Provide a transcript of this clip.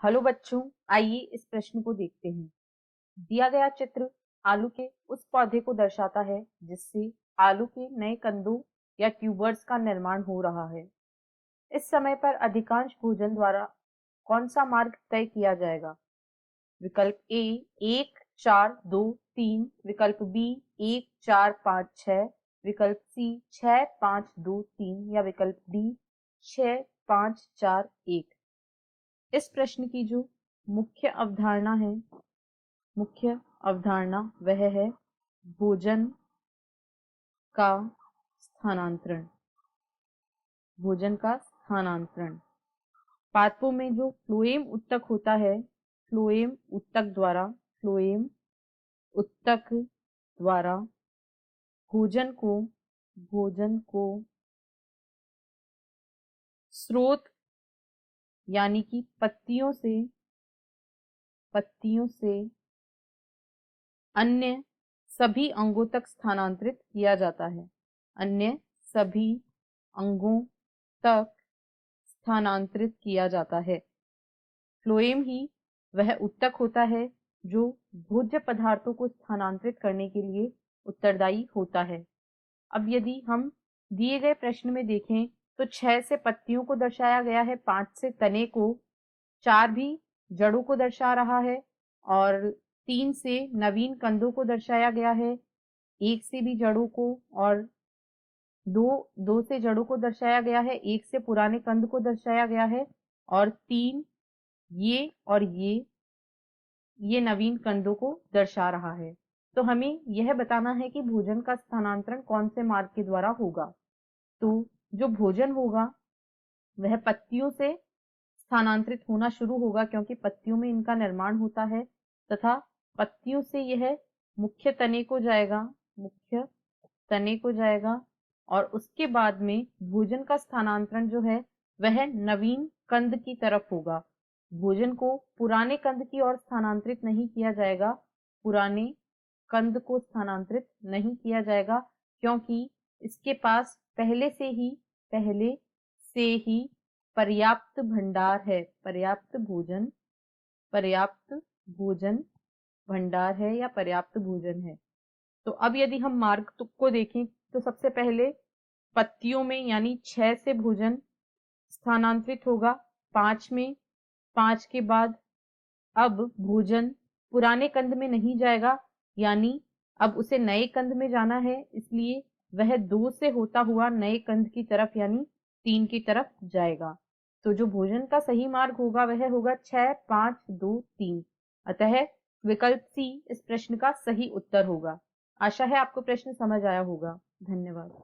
Hello बच्चों, आइए इस प्रश्न को देखते हैं। दिया गया चित्र आलू के उस पौधे को दर्शाता है जिससे आलू के नए कंदों या ट्यूबर्स का निर्माण हो रहा है। इस समय पर अधिकांश भोजन द्वारा कौन सा मार्ग तय किया जाएगा? विकल्प ए 1 4 2 3, विकल्प बी 1 4 5 6, विकल्प सी 6 5 2 3 या विकल्प डी 6 5 4 1। इस प्रश्न की जो मुख्य अवधारणा है, मुख्य अवधारणा वह है भोजन का स्थानांतरण। भोजन का स्थानांतरण पात्रों में जो फ्लोएम उत्तक होता है, फ्लोएम उत्तक द्वारा भोजन को स्रोत यानी कि पत्तियों से अन्य सभी अंगों तक स्थानांतरित किया जाता है। अन्य सभी अंगों तक स्थानांतरित किया जाता है। फ्लोएम ही वह उत्तक होता है जो भोज्य पदार्थों को स्थानांतरित करने के लिए उत्तरदायी होता है। अब यदि हम दिए गए प्रश्न में देखें तो 6 से पत्तियों को दर्शाया गया है, 5 से तने को, 4 भी जड़ों को दर्शा रहा है और 3 से नवीन कंदों को दर्शाया गया है, 1 से भी जड़ों को और 2 से जड़ों को दर्शाया गया है, 1 से पुराने कंद को दर्शाया गया है और 3 ये और ये नवीन कंदों को दर्शा रहा है। तो हमें यह बताना है कि भोजन का स्थानांतरण कौन से मार्ग के द्वारा होगा। तो जो भोजन होगा वह पत्तियों से स्थानांतरित होना शुरू होगा क्योंकि पत्तियों में इनका निर्माण होता है तथा पत्तियों से यह मुख्य तने को जाएगा और उसके बाद में भोजन का स्थानांतरण जो है वह नवीन कंद की तरफ होगा। भोजन को पुराने कंद की ओर स्थानांतरित नहीं किया जाएगा, पुराने कंद को स्थानांतरित नहीं किया जाएगा क्योंकि इसके पास पहले से ही पर्याप्त भंडार है, पर्याप्त भोजन भंडार है या पर्याप्त भोजन है। तो अब यदि हम मार्ग को देखें तो सबसे पहले पत्तियों में यानी 6 से भोजन स्थानांतरित होगा 5 में, 5 के बाद अब भोजन पुराने कंद में नहीं जाएगा यानी अब उसे नए कंद में जाना है, इसलिए वह 2 से होता हुआ नए कंद की तरफ यानी 3 की तरफ जाएगा। तो जो भोजन का सही मार्ग होगा वह होगा 6 5 2 3। अतः विकल्प सी इस प्रश्न का सही उत्तर होगा। आशा है आपको प्रश्न समझ आया होगा। धन्यवाद।